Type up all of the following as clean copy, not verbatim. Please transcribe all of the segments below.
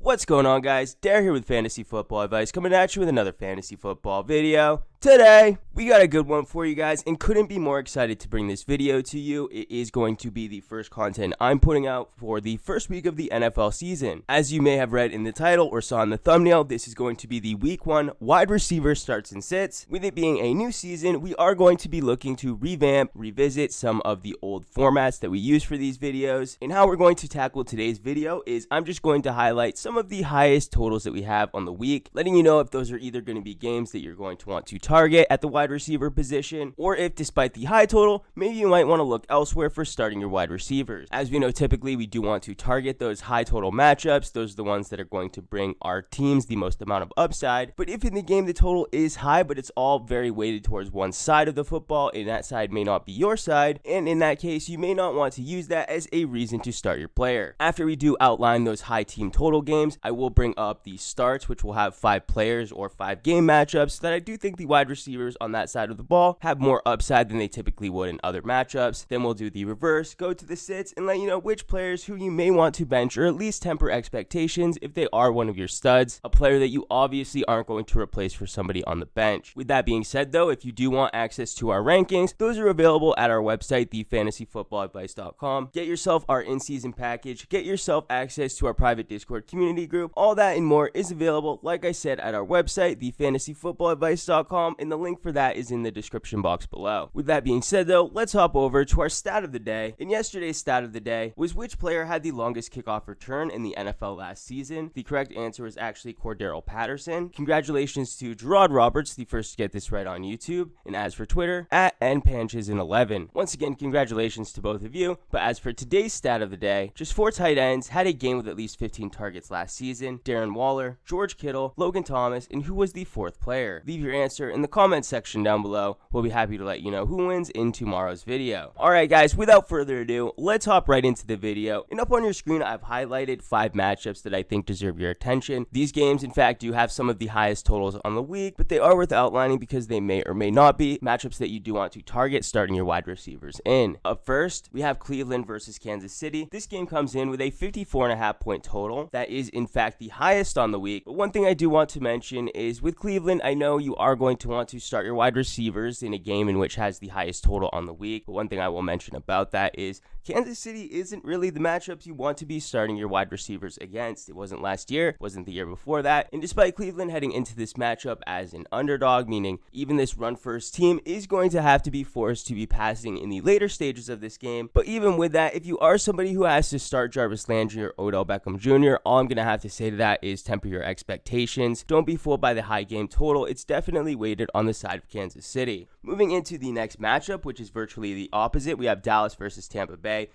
What's going on, guys? Dare here with Fantasy Football Advice, coming at you with another fantasy football video. Today, we got a good one for you guys and couldn't be more excited to bring this video to you. It is going to be the first content I'm putting out for the first week of the NFL season. As you may have read in the title or saw in the thumbnail, this is going to be the week 1 wide receiver starts and sits. With it being a new season, we are going to be looking to revisit some of the old formats that we use for these videos. And how we're going to tackle today's video is I'm just going to highlight some of the highest totals that we have on the week, letting you know if those are either going to be games that you're going to want to target at the wide receiver position, or if despite the high total, maybe you might want to look elsewhere for starting your wide receivers. As we know, typically we do want to target those high total matchups. Those are the ones that are going to bring our teams the most amount of upside. But if in the game the total is high, but it's all very weighted towards one side of the football, and that side may not be your side, and in that case, you may not want to use that as a reason to start your player. After we do outline those high team total games, I will bring up the starts, which will have 5 players or 5 game matchups that I do think the wide receivers on that side of the ball have more upside than they typically would in other matchups. Then we'll do the reverse, go to the sits, and let you know which players who you may want to bench or at least temper expectations if they are one of your studs, a player that you obviously aren't going to replace for somebody on the bench. With that being said though, if you do want access to our rankings, those are available at our website, thefantasyfootballadvice.com. Get yourself our in-season package, get yourself access to our private Discord community group. All that and more is available, like I said, at our website, thefantasyfootballadvice.com, and the link for that is in the description box below. With that being said though, let's hop over to our stat of the day. And yesterday's stat of the day was which player had the longest kickoff return in the NFL last season. The correct answer was actually Cordero Patterson. Congratulations to Gerard Roberts, the first to get this right on YouTube. And as for Twitter, at npanches11. Once again, congratulations to both of you. But as for today's stat of the day, just 4 tight ends had a game with at least 15 targets last season. Darren Waller, George Kittle, Logan Thomas, and who was the 4th player? Leave your answer in the comment section down below. We'll be happy to let you know who wins in tomorrow's video. Alright guys, without further ado, let's hop right into the video. And up on your screen, I've highlighted 5 matchups that I think deserve your attention. These games, in fact, do have some of the highest totals on the week, but they are worth outlining because they may or may not be matchups that you do want to target starting your wide receivers in. Up first, we have Cleveland versus Kansas City. This game comes in with a 54.5 point total. That is, in fact, the highest on the week. But one thing I do want to mention is with Cleveland, I know you are going to want to start your wide receivers in a game in which has the highest total on the week. But one thing I will mention about that is Kansas City isn't really the matchups you want to be starting your wide receivers against. It wasn't last year, wasn't the year before that. And despite Cleveland heading into this matchup as an underdog, meaning even this run-first team is going to have to be forced to be passing in the later stages of this game. But even with that, if you are somebody who has to start Jarvis Landry or Odell Beckham Jr., all I'm going to have to say to that is temper your expectations. Don't be fooled by the high game total. It's definitely weighted on the side of Kansas City. Moving into the next matchup, which is virtually the opposite, we have Dallas versus Tampa Bay.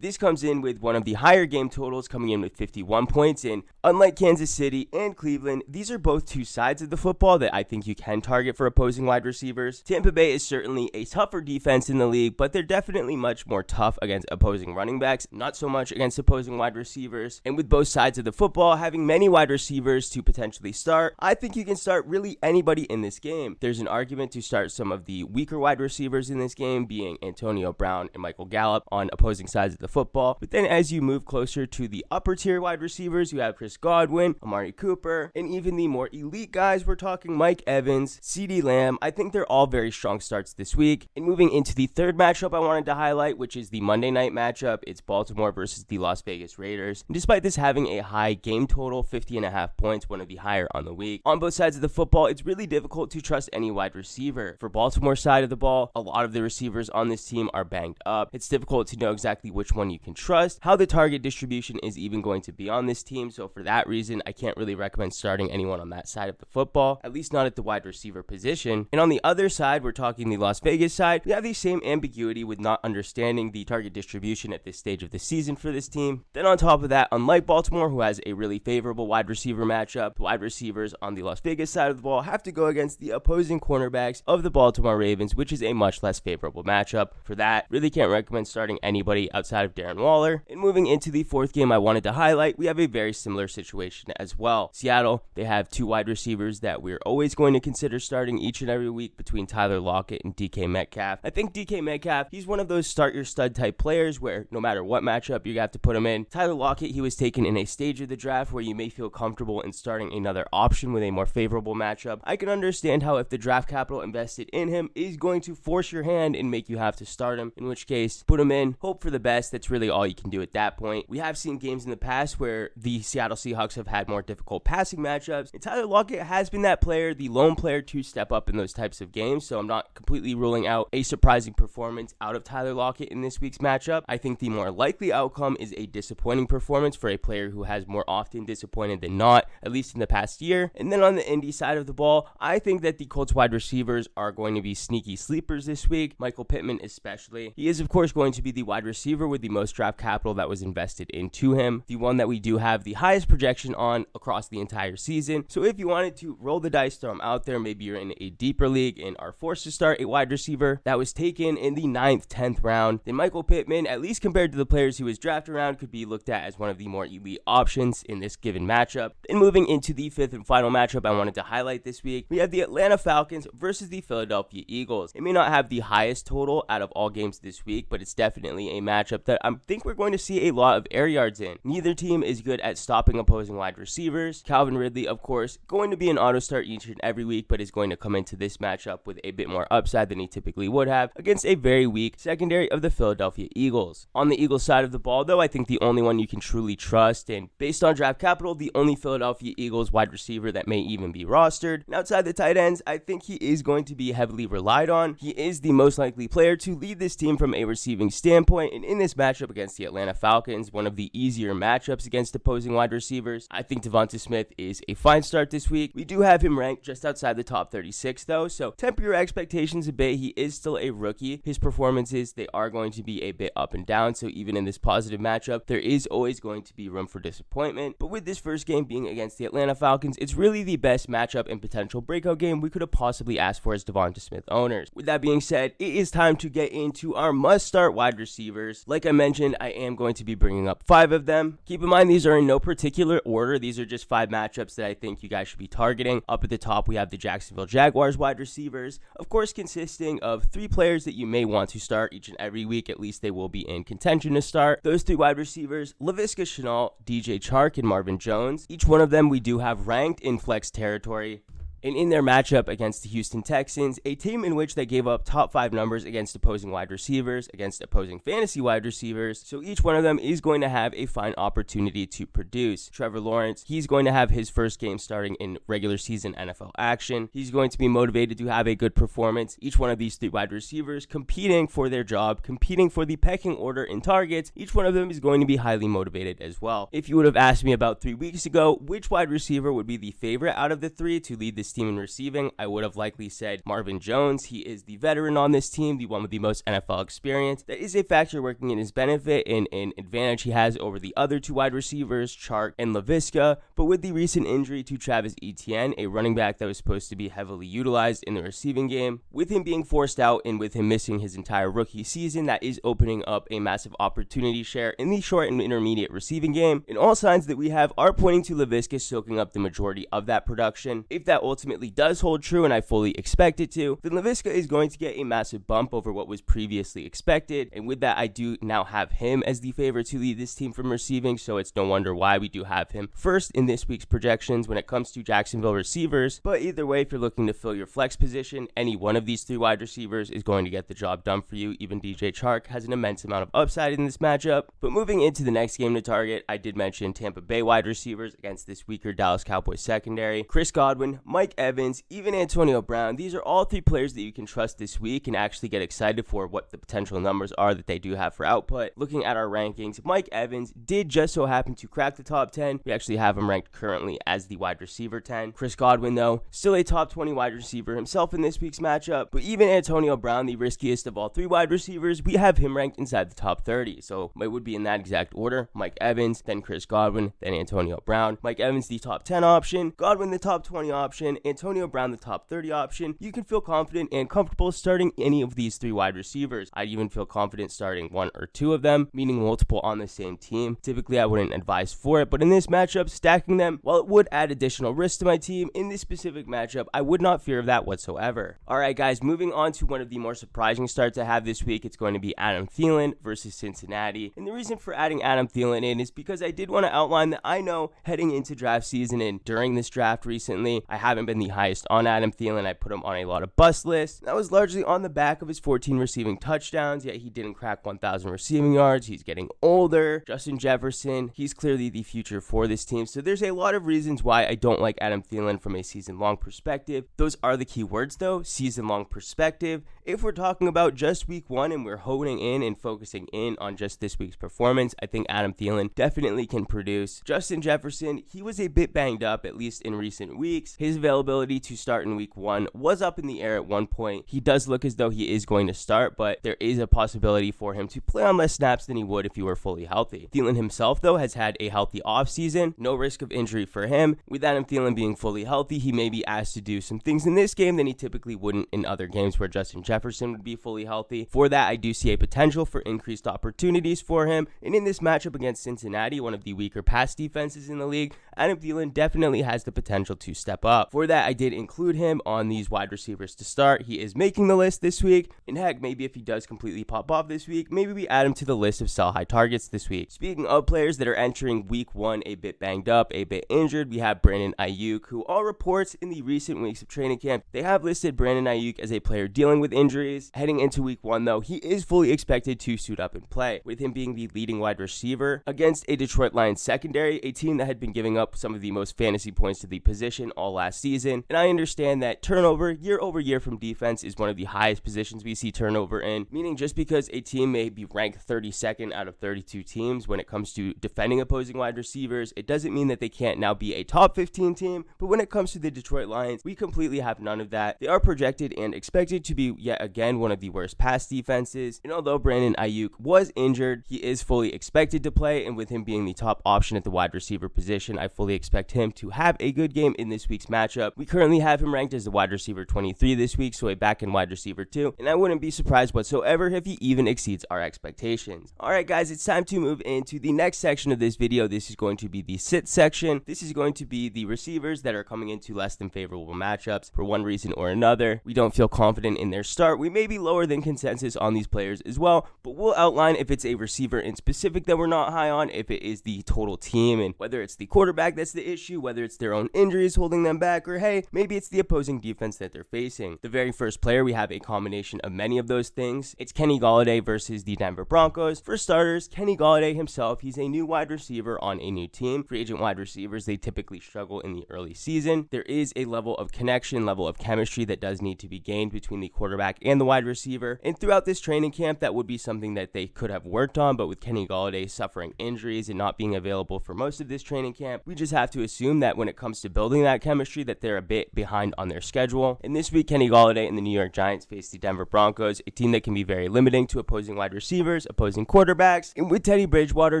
This comes in with one of the higher game totals, coming in with 51 points, and unlike Kansas City and Cleveland, these are both 2 sides of the football that I think you can target for opposing wide receivers. Tampa Bay is certainly a tougher defense in the league, but they're definitely much more tough against opposing running backs, not so much against opposing wide receivers. And with both sides of the football having many wide receivers to potentially start, I think you can start really anybody in this game. There's an argument to start some of the weaker wide receivers in this game, being Antonio Brown and Michael Gallup on opposing sides of the football. But then as you move closer to the upper tier wide receivers, you have Chris Godwin, Amari Cooper, and even the more elite guys, we're talking Mike Evans, CeeDee Lamb. I think they're all very strong starts this week. And moving into the third matchup I wanted to highlight, which is the Monday night matchup, it's Baltimore versus the Las Vegas Raiders. And despite this having a high game total, 50.5 points, one of the higher on the week, on both sides of the football, it's really difficult to trust any wide receiver. For Baltimore's side of the ball, a lot of the receivers on this team are banged up. It's difficult to know exactly which one you can trust, how the target distribution is even going to be on this team. So for that reason, I can't really recommend starting anyone on that side of the football, at least not at the wide receiver position. And on the other side, we're talking the Las Vegas side, we have the same ambiguity with not understanding the target distribution at this stage of the season for this team. Then on top of that, unlike Baltimore, who has a really favorable wide receiver matchup, the wide receivers on the Las Vegas side of the ball have to go against the opposing cornerbacks of the Baltimore Ravens, which is a much less favorable matchup. For that, really can't recommend starting anybody outside of Darren Waller. And moving into the fourth game I wanted to highlight, we have a very similar situation as well. Seattle, they have two wide receivers that we're always going to consider starting each and every week between Tyler Lockett and DK Metcalf. I think DK Metcalf, he's one of those start your stud type players where no matter what matchup you have to put him in. Tyler Lockett, he was taken in a stage of the draft where you may feel comfortable in starting another option with a more favorable matchup. I can understand how if the draft capital invested in him is going to force your hand and make you have to start him, in which case put him in, hope for the best. That's really all you can do at that point. We have seen games in the past where the Seattle Seahawks have had more difficult passing matchups, and Tyler Lockett has been that player, the lone player to step up in those types of games, so I'm not completely ruling out a surprising performance out of Tyler Lockett in this week's matchup. I think the more likely outcome is a disappointing performance for a player who has more often disappointed than not, at least in the past year. And then on the Indy side of the ball, I think that the Colts wide receivers are going to be sneaky sleepers this week, Michael Pittman especially. He is of course going to be the wide receiver with the most draft capital that was invested into him, the one that we do have the highest projection on across the entire season. So if you wanted to roll the dice, throw him out there, maybe you're in a deeper league and are forced to start a wide receiver that was taken in the 9th, 10th round, then Michael Pittman, at least compared to the players he was drafted around, could be looked at as one of the more elite options in this given matchup. Then moving into the fifth and final matchup I wanted to highlight this week, we have the Atlanta Falcons versus the Philadelphia Eagles. It may not have the highest total out of all games this week, but it's definitely a matchup that I think we're going to see a lot of air yards in. Neither team is good at stopping opposing wide receivers. Calvin Ridley, of course, going to be an auto start each and every week, but is going to come into this matchup with a bit more upside than he typically would have against a very weak secondary of the Philadelphia Eagles. On the Eagles side of the ball, though, I think the only one you can truly trust, and based on draft capital, the only Philadelphia Eagles wide receiver that may even be rostered. And outside the tight ends, I think he is going to be heavily relied on. He is the most likely player to lead this team from a receiving standpoint, and in this matchup against the Atlanta Falcons, one of the easier matchups against opposing wide receivers, I think Devonta Smith is a fine start this week. We do have him ranked just outside the top 36 though, so temper your expectations a bit. He is still a rookie. His performances, they are going to be a bit up and down, so even in this positive matchup, there is always going to be room for disappointment. But with this first game being against the Atlanta Falcons, it's really the best matchup and potential breakout game we could have possibly asked for as Devonta Smith owners. With that being said, it is time to get into our must-start wide receivers. Like I mentioned, I am going to be bringing up 5 of them. Keep in mind, these are in no particular order. These are just 5 matchups that I think you guys should be targeting. Up at the top, we have the Jacksonville Jaguars wide receivers, of course consisting of 3 players that you may want to start each and every week. At least they will be in contention to start. Those 3 wide receivers, Laviska Shenault, DJ Chark, and Marvin Jones. Each one of them we do have ranked in flex territory. And in their matchup against the Houston Texans, a team in which they gave up top 5 numbers against opposing wide receivers, against opposing fantasy wide receivers, so each one of them is going to have a fine opportunity to produce. Trevor Lawrence, he's going to have his first game starting in regular season NFL action. He's going to be motivated to have a good performance. Each one of these 3 wide receivers competing for their job, competing for the pecking order in targets, each one of them is going to be highly motivated as well. If you would have asked me about 3 weeks ago which wide receiver would be the favorite out of the 3 to lead this team in receiving, I would have likely said Marvin Jones. He is the veteran on this team, the one with the most NFL experience. That is a factor working in his benefit and an advantage he has over the other 2 wide receivers, Chark and Laviska. But with the recent injury to Travis Etienne, a running back that was supposed to be heavily utilized in the receiving game, with him being forced out and with him missing his entire rookie season, that is opening up a massive opportunity share in the short and intermediate receiving game. And all signs that we have are pointing to Laviska soaking up the majority of that production. If that ultimately does hold true, and I fully expect it to, then Laviska is going to get a massive bump over what was previously expected. And with that, I do now have him as the favorite to lead this team from receiving, so it's no wonder why we do have him first in this week's projections when it comes to Jacksonville receivers. But either way, if you're looking to fill your flex position, any one of these 3 wide receivers is going to get the job done for you. Even DJ Chark has an immense amount of upside in this matchup. But moving into the next game to target, I did mention Tampa Bay wide receivers against this weaker Dallas Cowboys secondary. Chris Godwin, Mike Evans, even Antonio Brown, these are all 3 players that you can trust this week and actually get excited for what the potential numbers are that they do have for output. Looking at our rankings, Mike Evans did just so happen to crack the top 10. We actually have him ranked currently as the wide receiver 10. Chris Godwin, though, still a top 20 wide receiver himself in this week's matchup. But even Antonio Brown, the riskiest of all 3 wide receivers, we have him ranked inside the top 30. So it would be in that exact order: Mike Evans, then Chris Godwin, then Antonio Brown. Mike Evans, the top 10 option, Godwin, the top 20 option, Jefferson, Antonio Brown the top 30 option, you can feel confident and comfortable starting any of these 3 wide receivers. I'd even feel confident starting 1 or 2 of them, meaning multiple on the same team. Typically, I wouldn't advise for it, but in this matchup, stacking them, while it would add additional risk to my team, in this specific matchup, I would not fear of that whatsoever. Alright guys, moving on to one of the more surprising starts I have this week, it's going to be Adam Thielen versus Cincinnati. And the reason for adding Adam Thielen in is because I did want to outline that I know heading into draft season and during this draft recently, I haven't been the highest on Adam Thielen. I put him on a lot of bust lists. That was largely on the back of his 14 receiving touchdowns, yet he didn't crack 1,000 receiving yards. He's getting older. Justin Jefferson, he's clearly the future for this team. So there's a lot of reasons why I don't like Adam Thielen from a season-long perspective. Those are the key words though, season-long perspective. If we're talking about just week 1 and we're honing in and focusing in on just this week's performance, I think Adam Thielen definitely can produce. Justin Jefferson, he was a bit banged up, at least in recent weeks. His availability to start in week 1 was up in the air at one point. He does look as though he is going to start, but there is a possibility for him to play on less snaps than he would if he were fully healthy. Thielen himself, though, has had a healthy offseason. No risk of injury for him. With Adam Thielen being fully healthy, he may be asked to do some things in this game than he typically wouldn't in other games where Justin Jefferson would be fully healthy. For that, I do see a potential for increased opportunities for him. And in this matchup against Cincinnati, one of the weaker pass defenses in the league, Adam Thielen definitely has the potential to step up. For that, I did include him on these wide receivers to start. He is making the list this week. And heck, maybe if he does completely pop off this week, maybe we add him to the list of sell high targets this week. Speaking of players that are entering week 1 a bit banged up, a bit injured, we have Brandon Ayuk, who all reports in the recent weeks of training camp, they have listed Brandon Ayuk as a player dealing with injuries. Heading into week 1 though, he is fully expected to suit up and play, with him being the leading wide receiver against a Detroit Lions secondary, a team that had been giving up some of the most fantasy points to the position all last season. And I understand that turnover year over year from defense is one of the highest positions we see turnover in, meaning just because a team may be ranked 32nd out of 32 teams when it comes to defending opposing wide receivers, it doesn't mean that they can't now be a top 15 team. But when it comes to the Detroit Lions, we completely have none of that. They are projected and expected to be yet again one of the worst pass defenses. And although Brandon Ayuk was injured, he is fully expected to play, and with him being the top option at the wide receiver position, I fully expect him to have a good game in this week's matchup. We currently have him ranked as the wide receiver 23 this week, so a back-end wide receiver 2, and I wouldn't be surprised whatsoever if he even exceeds our expectations. Alright guys, it's time to move into the next section of this video. This is going to be the sit section. This is going to be the receivers that are coming into less than favorable matchups for one reason or another. We don't feel confident in their start. We may be lower than consensus on these players as well, but we'll outline if it's a receiver in specific that we're not high on, if it is the total team, and whether it's the quarterback that's the issue, whether it's their own injuries holding them back, or hey, maybe it's the opposing defense that they're facing. The very first player, we have a combination of many of those things. It's Kenny Golladay versus the Denver Broncos. For starters, Kenny Golladay himself, he's a new wide receiver on a new team. Free agent wide receivers, they typically struggle in the early season. There is a level of connection, level of chemistry that does need to be gained between the quarterback and the wide receiver. And throughout this training camp, that would be something that they could have worked on, but with Kenny Golladay suffering injuries and not being available for most of this training camp, we just have to assume that when it comes to building that chemistry, that they're a bit behind on their schedule. And this week, Kenny Golladay and the New York Giants face the Denver Broncos, a team that can be very limiting to opposing wide receivers, opposing quarterbacks. And with Teddy Bridgewater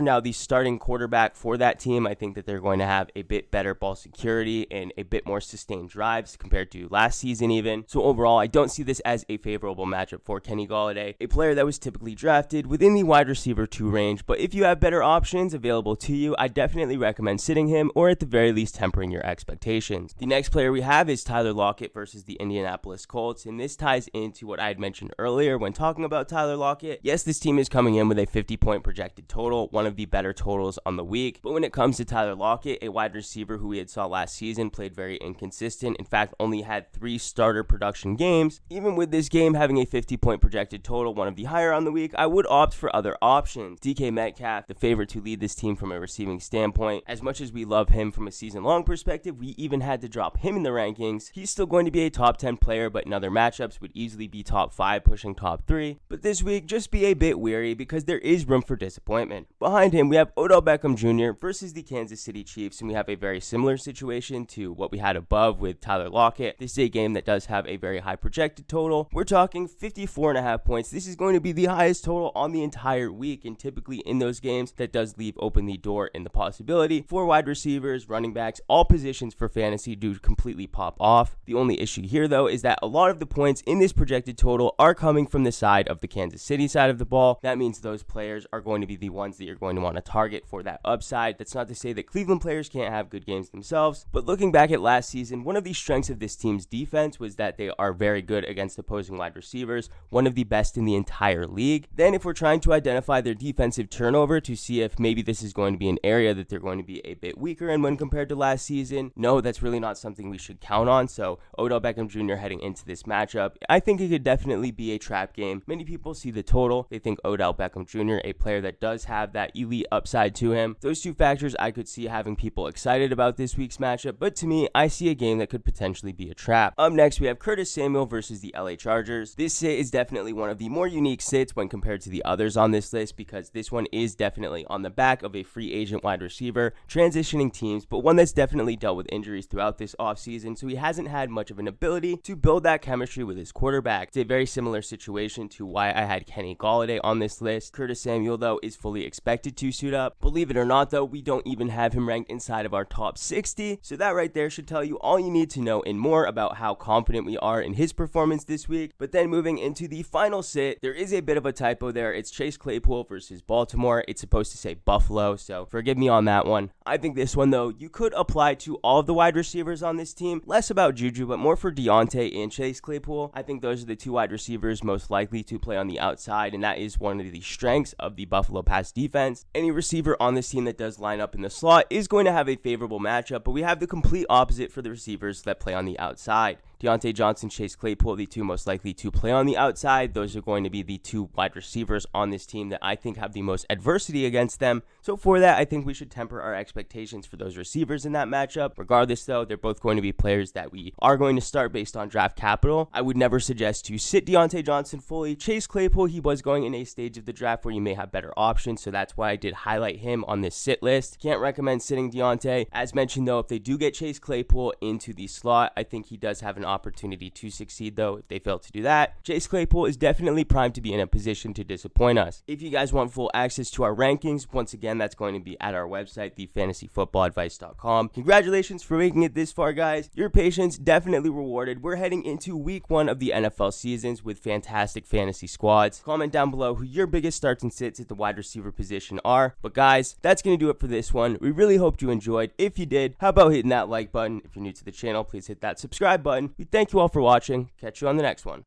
now the starting quarterback for that team, I think that they're going to have a bit better ball security and a bit more sustained drives compared to last season even. So overall, I don't see this as a favorable matchup for Kenny Golladay, a player that was typically drafted within the wide receiver 2 range. But if you have better options available to you, I definitely recommend sitting him, or at the very least tempering your expectations. The next player we have is Tyler Lockett versus the Indianapolis Colts, and this ties into what I had mentioned earlier when talking about Tyler Lockett. Yes, this team is coming in with a 50-point projected total, one of the better totals on the week. But when it comes to Tyler Lockett, a wide receiver who we had saw last season, played very inconsistent. In fact, only had 3 starter production games. Even with this game having a 50-point projected total, one of the higher on the week, I would opt for other options. DK Metcalf, the favorite to lead this team from a receiving standpoint. As much as we love him from a season-long perspective, we even had to drop him in the rankings. He's still going to be a top 10 player, but in other matchups would easily be top 5, pushing top 3. But this week, just be a bit weary because there is room for disappointment. Behind him, we have Odell Beckham Jr. versus the Kansas City Chiefs, and we have a very similar situation to what we had above with Tyler Lockett. This is a game that does have a very high projected total. We're talking 54.5 points. This is going to be the highest total on the entire week, and typically in those games, that does leave open the door in the possibility for wide receivers, running backs, all positions for fantasy to completely pop off. The only issue here though is that a lot of the points in this projected total are coming from the side of the Kansas City side of the ball. That means those players are going to be the ones that you're going to want to target for that upside. That's not to say that Cleveland players can't have good games themselves, but looking back at last season, one of the strengths of this team's defense was that they are very good against opposing wide receivers, one of the best in the entire league. Then if we're trying to identify their defensive turnover to see if maybe this is going to be an area that they're going to be a bit weaker in when compared to last season, no, that's really not something we should count on. So Odell Beckham Jr. heading into this matchup, I think it could definitely be a trap game. Many people see the total, they think Odell Beckham Jr., a player that does have that elite upside to him. Those two factors I could see having people excited about this week's matchup, but to me, I see a game that could potentially be a trap. Up next, we have Curtis Samuel versus the LA Chargers. This sit is definitely one of the more unique sits when compared to the others on this list, because this one is definitely on the back of a free agent wide receiver transitioning teams, but one that's definitely dealt with injuries throughout this offseason, so he hasn't had much of an ability to build that chemistry with his quarterback. It's a very similar situation to why I had Kenny Golladay on this list. Curtis Samuel, though, is fully expected to suit up. Believe it or not, though, we don't even have him ranked inside of our top 60, so that right there should tell you all you need to know and more about how confident we are in his performance this week. But then moving into the final sit, there is a bit of a typo there. It's Chase Claypool versus Baltimore. It's supposed to say Buffalo, so forgive me on that one. I think this one, though, you could apply to all of the wide receivers on this team. Less about Juju, but more for Deontay and Chase Claypool. I think those are the two wide receivers most likely to play on the outside, and that is one of the strengths of the Buffalo pass defense. Any receiver on this team that does line up in the slot is going to have a favorable matchup, but we have the complete opposite for the receivers that play on the outside. Deontay Johnson, Chase Claypool, the two most likely to play on the outside. Those are going to be the two wide receivers on this team that I think have the most adversity against them. So for that, I think we should temper our expectations for those receivers in that matchup. Regardless, though, they're both going to be players that we are going to start based on draft capital. I would never suggest to sit Deontay Johnson fully. Chase Claypool, he was going in a stage of the draft where you may have better options, so that's why I did highlight him on this sit list. Can't recommend sitting Deontay. As mentioned, though, if they do get Chase Claypool into the slot, I think he does have an opportunity to succeed, though. If they fail to do that, Chase Claypool is definitely primed to be in a position to disappoint us. If you guys want full access to our rankings, once again, that's going to be at our website, thefantasyfootballadvice.com. Congratulations for making it this far, guys. Your patience definitely rewarded. We're heading into week 1 of the NFL seasons with fantastic fantasy squads. Comment down below who your biggest starts and sits at the wide receiver position are. But guys, that's going to do it for this one. We really hoped you enjoyed. If you did, how about hitting that like button? If you're new to the channel, please hit that subscribe button. We thank you all for watching. Catch you on the next one.